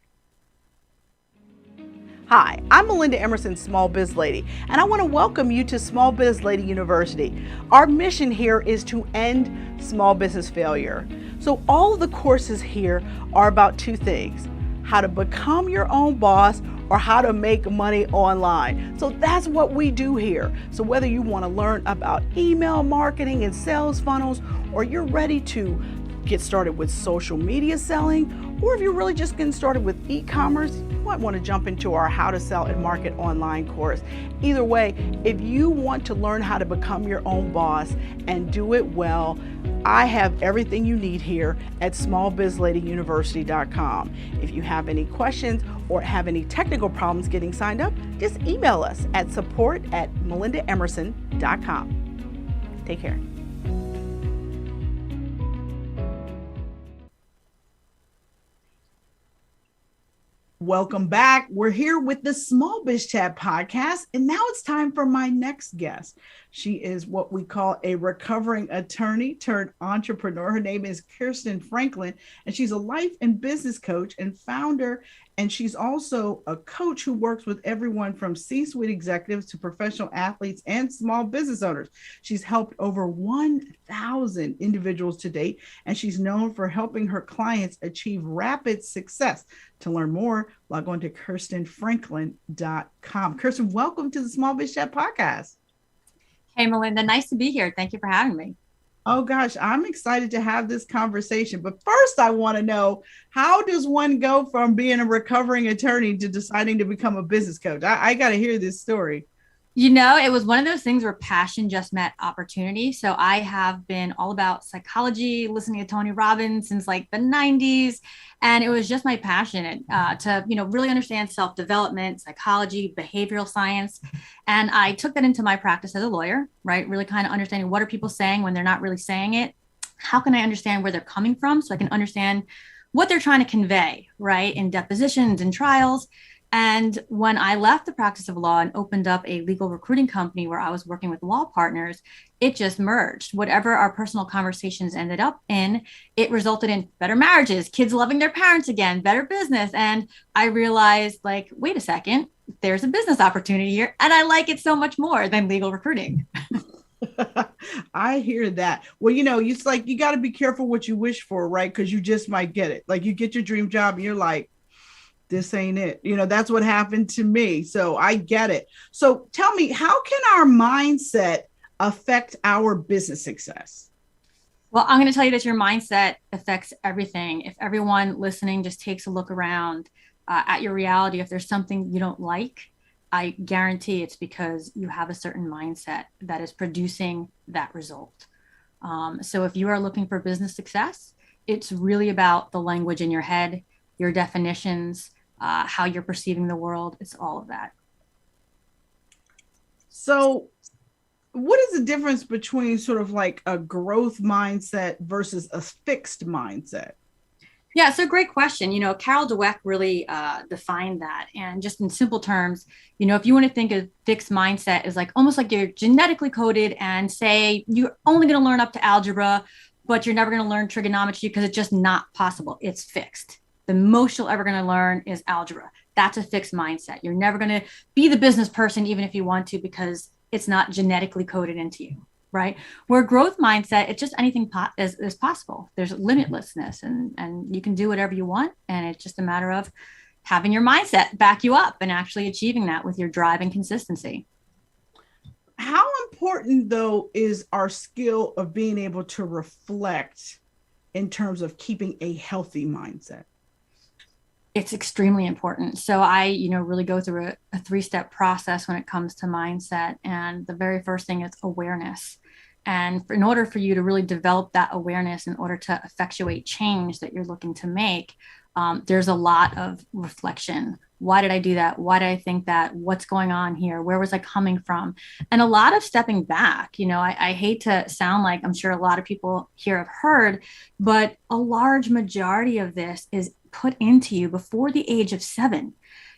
Hi, I'm Melinda Emerson, Small Biz Lady, and I want to welcome you to Small Biz Lady University. Our mission here is to end small business failure. So all of the courses here are about two things: how to become your own boss or how to make money online. So that's what we do here. So whether you want to learn about email marketing and sales funnels, or you're ready to get started with social media selling, or if you're really just getting started with e-commerce, you might want to jump into our How to Sell and Market Online course. Either way, if you want to learn how to become your own boss and do it well, I have everything you need here at smallbizladyuniversity.com. If you have any questions or have any technical problems getting signed up, just email us at support@melindaemerson.com. Take care. Welcome back. We're here with the Smallbizchat podcast, and now it's time for my next guest. She is what we call a recovering attorney turned entrepreneur. Her name is Kirsten Franklin, and she's a life and business coach and founder. And she's also a coach who works with everyone from C-suite executives to professional athletes and small business owners. She's helped over 1,000 individuals to date, and she's known for helping her clients achieve rapid success. To learn more, log on to KirstenFranklin.com. Kirsten, welcome to the Smallbizchat podcast. Hey, Melinda, nice to be here. Thank you for having me. Oh gosh, I'm excited to have this conversation. But first, I want to know, how does one go from being a recovering attorney to deciding to become a business coach? I got to hear this story. You know, it was one of those things where passion just met opportunity. So I have been all about psychology, listening to Tony Robbins since like the 90s. And it was just my passion to, really understand self-development, psychology, behavioral science. And I took that into my practice as a lawyer, right? Really kind of understanding, what are people saying when they're not really saying it? How can I understand where they're coming from so I can understand what they're trying to convey, right? In depositions and trials. And when I left the practice of law and opened up a legal recruiting company where I was working with law partners, it just merged. Whatever our personal conversations ended up in, it resulted in better marriages, kids loving their parents again, better business. And I realized, like, wait a second, there's a business opportunity here. And I like it so much more than legal recruiting. I hear that. Well, it's like, you got to be careful what you wish for, right? Because you just might get it. Like, you get your dream job and you're like, this ain't it. That's what happened to me. So I get it. So tell me, how can our mindset affect our business success? Well, I'm going to tell you that your mindset affects everything. If everyone listening just takes a look around at your reality, if there's something you don't like, I guarantee it's because you have a certain mindset that is producing that result. So if you are looking for business success, it's really about the language in your head, your definitions, how you're perceiving the world. It's all of that. So what is the difference between sort of like a growth mindset versus a fixed mindset? Yeah, it's a great question. Carol Dweck really defined that. And just in simple terms, if you want to think of fixed mindset as like almost like you're genetically coded and say you're only going to learn up to algebra, but you're never going to learn trigonometry because it's just not possible. It's fixed. The most you're ever going to learn is algebra. That's a fixed mindset. You're never going to be the business person, even if you want to, because it's not genetically coded into you, right? Where growth mindset, it's just anything is possible. There's limitlessness and you can do whatever you want. And it's just a matter of having your mindset back you up and actually achieving that with your drive and consistency. How important, though, is our skill of being able to reflect in terms of keeping a healthy mindset? It's extremely important. So I, really go through a 3-step process when it comes to mindset. And the very first thing is awareness. And in order for you to really develop that awareness, in order to effectuate change that you're looking to make, there's a lot of reflection. Why did I do that? Why did I think that? What's going on here? Where was I coming from? And a lot of stepping back. I hate to sound like, I'm sure a lot of people here have heard, but a large majority of this is put into you before the age of 7.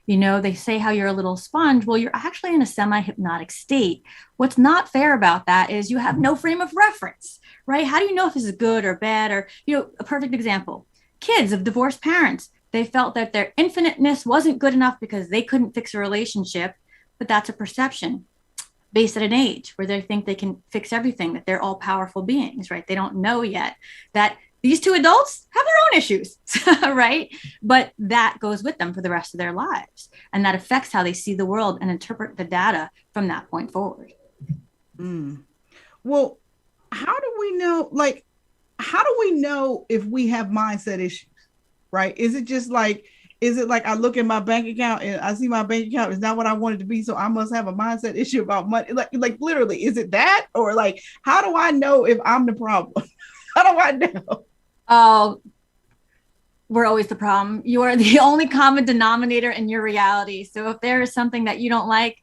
They say how you're a little sponge. Well, you're actually in a semi-hypnotic state. What's not fair about that is you have no frame of reference, right? How do you know if this is good or bad? Or, a perfect example, kids of divorced parents, They felt that their infiniteness wasn't good enough because they couldn't fix a relationship, but that's a perception based at an age where they think they can fix everything, that they're all powerful beings, right? They don't know yet that these two adults have their own issues, right? But that goes with them for the rest of their lives. And that affects how they see the world and interpret the data from that point forward. Well, how do we know, if we have mindset issues, right? Is it like I look at my bank account and I see my bank account is not what I want it to be, so I must have a mindset issue about money? Like literally, is it that? Or like, how do I know if I'm the problem? How do I know? Oh, we're always the problem. You are the only common denominator in your reality. So if there is something that you don't like,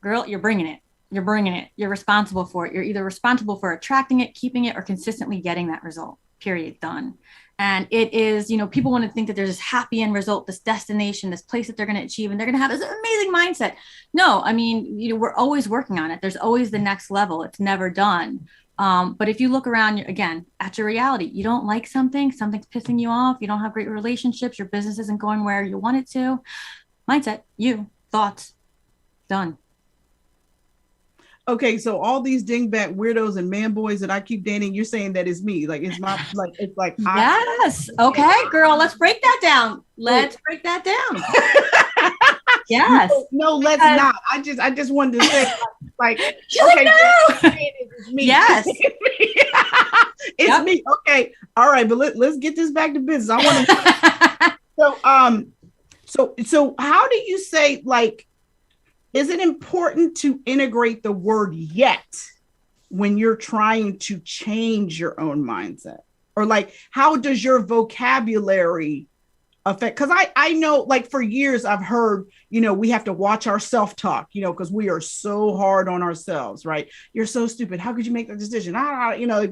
girl, you're bringing it. You're bringing it. You're responsible for it. You're either responsible for attracting it, keeping it, or consistently getting that result. Period. Done. And it is, people want to think that there's this happy end result, this destination, this place that they're going to achieve, and they're going to have this amazing mindset. No, I mean, we're always working on it. There's always the next level. It's never done. But if you look around again at your reality, you don't like something's pissing you off. You don't have great relationships. Your business isn't going where you want it to. Mindset, thoughts, done. Okay, so all these dingbat weirdos and man boys that I keep dating, you're saying that is me. Like it's my yes. Okay, girl, let's break that down. Let's break that down. Yes. No, let's not. I just wanted to say it's me. Yes. It's me. Okay. All right, but let's get this back to business. I want to so how do you say, is it important to integrate the word yet when you're trying to change your own mindset? Or how does your vocabulary affect? Because I know, for years I've heard, we have to watch our self-talk, because we are so hard on ourselves, right? You're so stupid. How could you make that decision?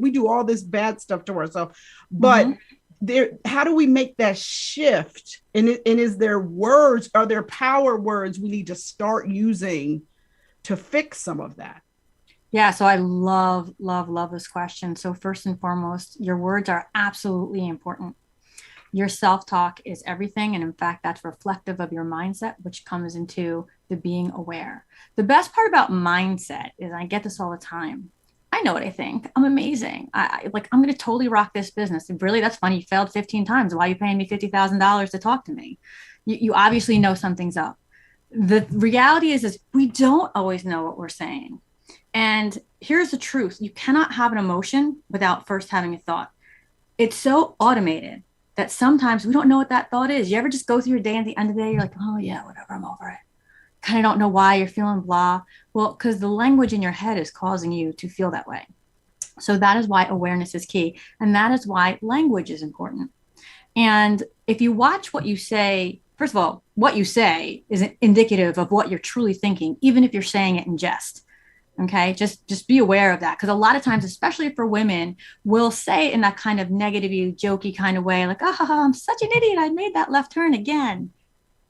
We do all this bad stuff to ourselves. But how do we make that shift? And is there are there power words we need to start using to fix some of that? Yeah. So I love this question. So first and foremost, your words are absolutely important. Your self-talk is everything. And in fact, that's reflective of your mindset, which comes into the being aware. The best part about mindset is, I get this all the time, I know what I think. I'm amazing. I'm going to totally rock this business. And really, that's funny. You failed 15 times. Why are you paying me $50,000 to talk to me? You obviously know something's up. The reality is we don't always know what we're saying. And here's the truth. You cannot have an emotion without first having a thought. It's so automated that sometimes we don't know what that thought is. You ever just go through your day, and at the end of the day, you're like, oh yeah, whatever, I'm over it. Kind of don't know why you're feeling blah. Well, because the language in your head is causing you to feel that way. So that is why awareness is key. And that is why language is important. And if you watch what you say, first of all, what you say is indicative of what you're truly thinking, even if you're saying it in jest. Okay, just be aware of that. Because a lot of times, especially for women, we'll say in that kind of negative, jokey kind of way, like, oh, I'm such an idiot. I made that left turn again.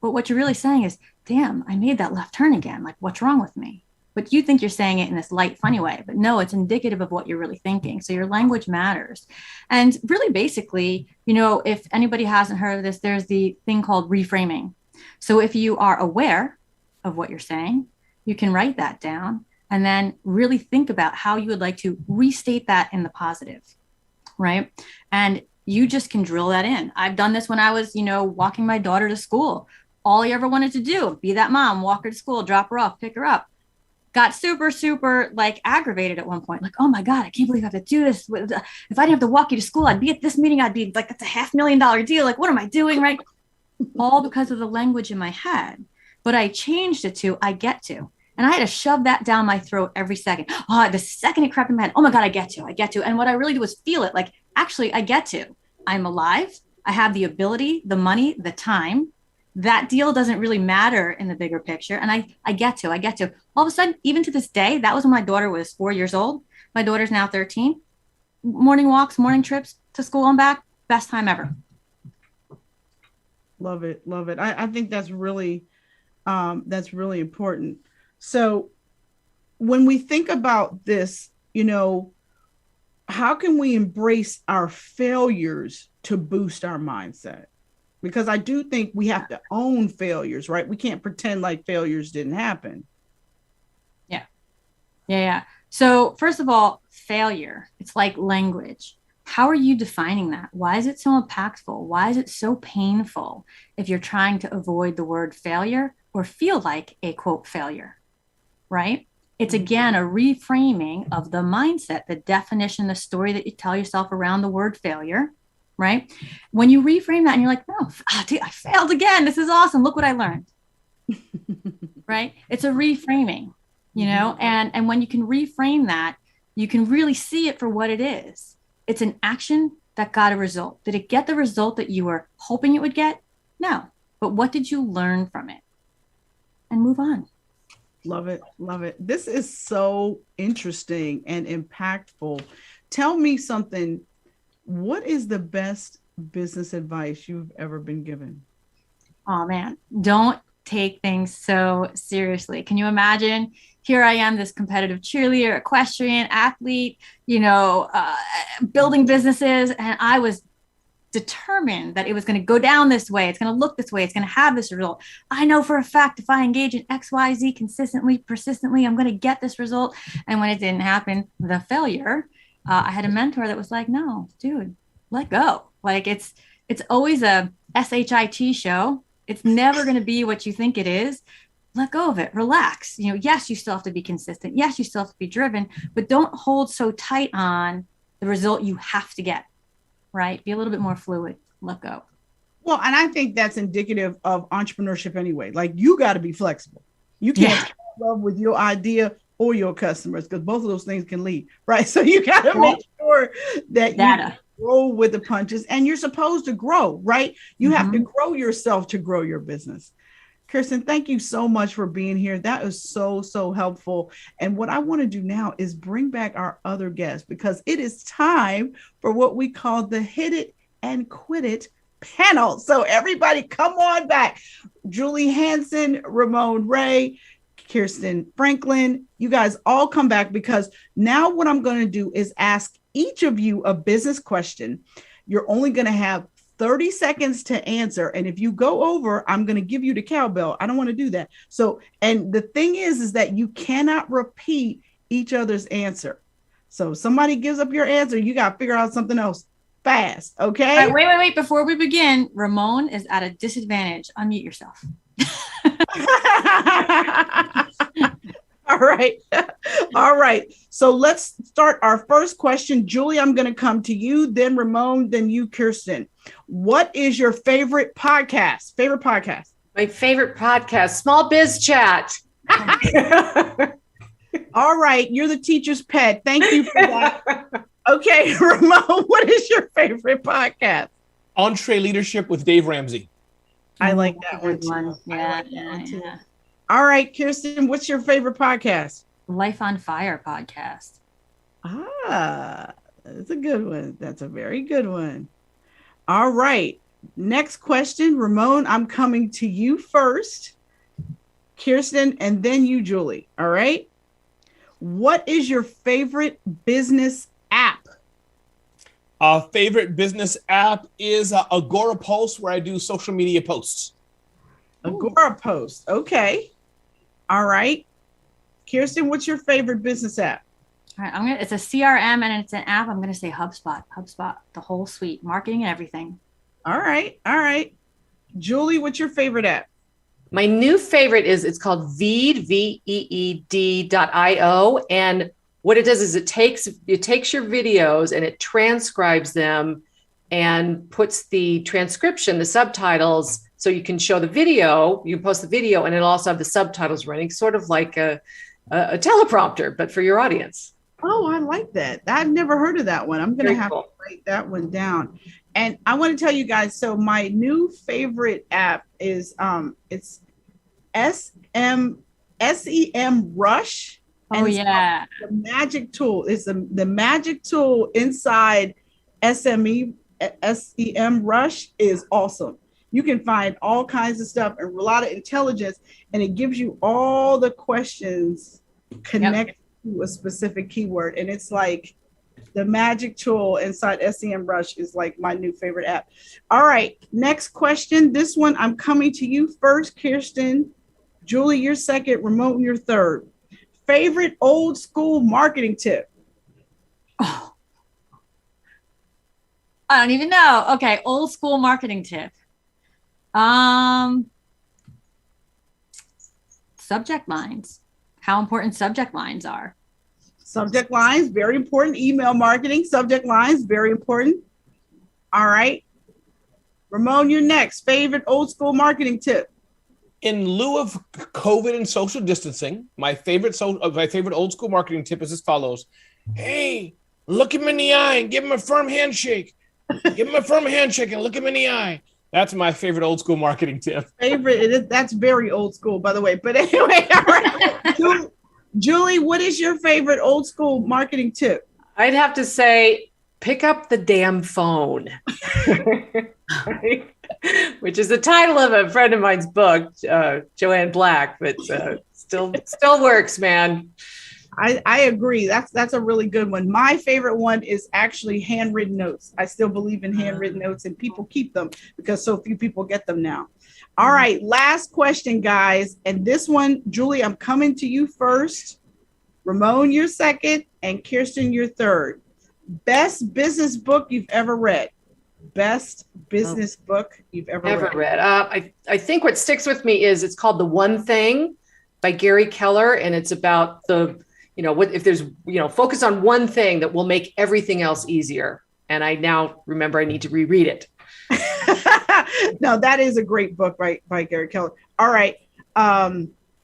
But what you're really saying is, damn, I made that left turn again. Like, what's wrong with me? But you think you're saying it in this light, funny way. But no, it's indicative of what you're really thinking. So your language matters. And really, basically, if anybody hasn't heard of this, there's the thing called reframing. So if you are aware of what you're saying, you can write that down and then really think about how you would like to restate that in the positive, right? And you just can drill that in. I've done this when I was, walking my daughter to school. All I ever wanted to do, be that mom, walk her to school, drop her off, pick her up. Got super, super aggravated at one point. Like, oh my God, I can't believe I have to do this. If I didn't have to walk you to school, I'd be at this meeting. I'd be like, that's a $500,000 deal. Like, what am I doing? Right. All because of the language in my head. But I changed it to, I get to. And I had to shove that down my throat every second. Oh, the second it crept in my head, oh my God, I get to. And what I really did was feel it. Like, actually, I get to. I'm alive. I have the ability, the money, the time. That deal doesn't really matter in the bigger picture. And I get to. All of a sudden, even to this day, that was when my daughter was 4 years old. My daughter's now 13. Morning walks, morning trips to school and back, best time ever. Love it. I think that's really important. So when we think about this, how can we embrace our failures to boost our mindset? Because I do think we have to own failures, right? We can't pretend like failures didn't happen. Yeah. So first of all, failure, it's like language. How are you defining that? Why is it so impactful? Why is it so painful if you're trying to avoid the word failure or feel like a quote failure, right? It's again a reframing of the mindset, the definition, the story that you tell yourself around the word failure, right? When you reframe that and you're like, no, dude, I failed again. This is awesome. Look what I learned, right? It's a reframing. And when you can reframe that, you can really see it for what it is. It's an action that got a result. Did it get the result that you were hoping it would get? No. But what did you learn from it? And move on. Love it. Love it. This is so interesting and impactful. Tell me something. What is the best business advice you've ever been given? Oh, man. Don't take things so seriously. Can you imagine? Here I am, this competitive cheerleader, equestrian, athlete, building businesses. And I was determined that it was going to go down this way. It's going to look this way. It's going to have this result. I know for a fact, if I engage in XYZ consistently, persistently, I'm going to get this result. And when it didn't happen, the failure, I had a mentor that was like, no, dude, let go. Like it's always a SHIT show. It's never going to be what you think it is. Let go of it. Relax. Yes, you still have to be consistent. Yes, you still have to be driven, but don't hold so tight on the result you have to get, right? Be a little bit more fluid. Let go. Well, and I think that's indicative of entrepreneurship anyway. Like you got to be flexible. You can't fall in love with your idea or your customers because both of those things can lead, right? So you got to make sure that you roll with the punches and you're supposed to grow, right? You have to grow yourself to grow your business. Kirsten, thank you so much for being here. That is so, so helpful. And what I want to do now is bring back our other guests because it is time for what we call the Hit It and Quit It panel. So everybody come on back. Julie Hansen, Ramon Ray, Kirsten Franklin, you guys all come back because now what I'm going to do is ask each of you a business question. You're only going to have 30 seconds to answer. And if you go over, I'm going to give you the cowbell. I don't want to do that. So, and the thing is that you cannot repeat each other's answer. So if somebody gives up your answer, you got to figure out something else fast. Okay. All right, wait. Before we begin, Ramon is at a disadvantage. Unmute yourself. All right. All right. So let's start our first question. Julie, I'm going to come to you, then Ramon, then you, Kirsten. What is your favorite podcast? My favorite podcast, Smallbizchat. All right. You're the teacher's pet. Thank you for that. Okay, Ramon, what is your favorite podcast? Entree Leadership with Dave Ramsey. I like that one too. Yeah. All right, Kirsten, what's your favorite podcast? Life on Fire podcast. That's a good one. That's a very good one. All right. Next question, Ramon, I'm coming to you first. Kirsten, and then you, Julie. All right. What is your favorite business app? Favorite business app is Agora Post, where I do social media posts. Agora Post. Okay. All right. Kirsten, what's your favorite business app? All right, it's a CRM and it's an app. I'm going to say HubSpot, the whole suite, marketing and everything. All right. Julie, what's your favorite app? My new favorite it's called Veed, VEED.io. And what it does is it takes your videos and it transcribes them and puts the transcription, the subtitles, so you can show the video, you can post the video, and it'll also have the subtitles running, sort of like a teleprompter, but for your audience. Oh, I like that. I've never heard of that one. I'm going to have to write that one down. And I want to tell you guys, so my new favorite app is it's SEM Rush. Oh, yeah. The magic tool. It's the magic tool inside SEM Rush is awesome. You can find all kinds of stuff and a lot of intelligence, and it gives you all the questions connected to a specific keyword. And it's like The magic tool inside SEMrush is like my new favorite app. All right, next question. This one, I'm coming to you first, Kirsten. Julie, you're second. Ramon, you're third. Favorite old school marketing tip? Oh, I don't even know. Okay, old school marketing tip. Subject lines. How important subject lines are. Subject lines, very important. Email marketing, subject lines, very important. All right. Ramon, you're next. Favorite old school marketing tip? In lieu of COVID and social distancing, my favorite old school marketing tip is as follows. Hey, look him in the eye and give him a firm handshake. Give him a firm handshake and look him in the eye. That's my favorite old school marketing tip. That's very old school, by the way. But anyway, all right. Julie, what is your favorite old school marketing tip? I'd have to say, pick up the damn phone, which is the title of a friend of mine's book, Joanne Black, but still works, man. I agree. That's a really good one. My favorite one is actually handwritten notes. I still believe in handwritten notes, and people keep them because so few people get them now. All right, last question, guys. And this one, Julie, I'm coming to you first. Ramon, you're second, and Kirsten, you're third. Best business book you've ever read. Best business book you've ever read. I think what sticks with me is it's called The One Thing by Gary Keller, and it's about if there's focus on one thing that will make everything else easier. And I now remember I need to reread it. No, that is a great book by Gary Keller. All right.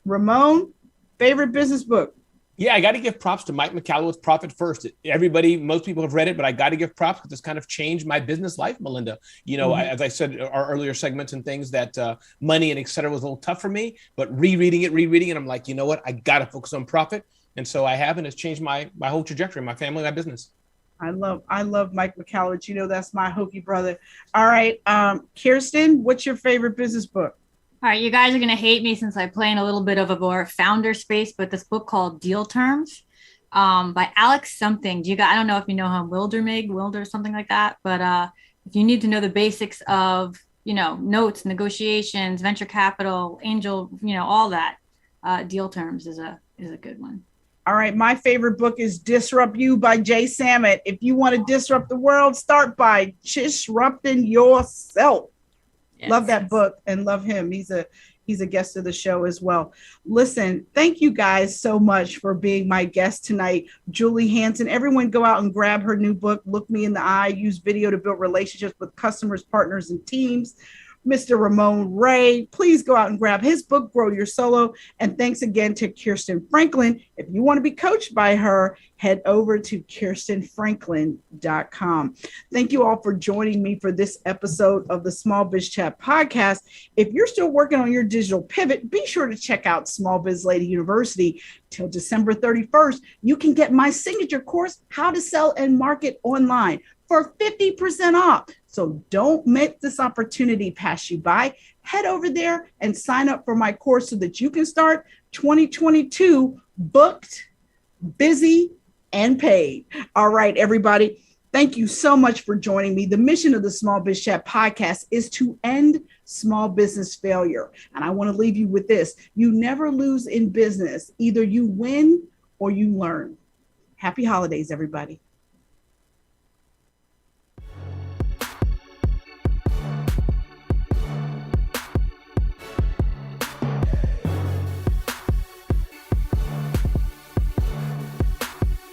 Ramon, favorite business book? Yeah, I got to give props to Mike McCallum with Profit First. Most people have read it, but I got to give props because it's kind of changed my business life, Melinda. As I said, our earlier segments and things that money and et cetera was a little tough for me, but rereading it, I'm like, you know what? I got to focus on profit. And so I have, and it's changed my whole trajectory, my family, my business. I love Mike McCallum. That's my hokey brother. All right. Kirsten, what's your favorite business book? All right, you guys are going to hate me since I play in a little bit of a more founder space, but this book called Deal Terms by Alex something. I don't know if you know him, Wilder, something like that. But if you need to know the basics of, notes, negotiations, venture capital, angel, all that, Deal Terms is a good one. All right. My favorite book is Disrupt You by Jay Samit. If you want to disrupt the world, start by disrupting yourself. Yes. Love that book and love him. He's a guest of the show as well. Listen, thank you guys so much for being my guest tonight. Julie Hansen, everyone go out and grab her new book, Look Me in the Eye, Use Video to Build Relationships with Customers, Partners, and Teams. Mr. Ramon Ray, please go out and grab his book, Grow Your Solo. And thanks again to Kirsten Franklin. If you want to be coached by her, head over to kirstenfranklin.com. Thank you all for joining me for this episode of the Smallbizchat podcast. If you're still working on your digital pivot, be sure to check out Small Biz Lady University. Till December 31st, you can get my signature course, How to Sell and Market Online, for 50% off. So don't let this opportunity pass you by. Head over there and sign up for my course so that you can start 2022 booked, busy, and paid. All right, everybody. Thank you so much for joining me. The mission of the Smallbizchat podcast is to end small business failure. And I want to leave you with this. You never lose in business. Either you win or you learn. Happy holidays, everybody.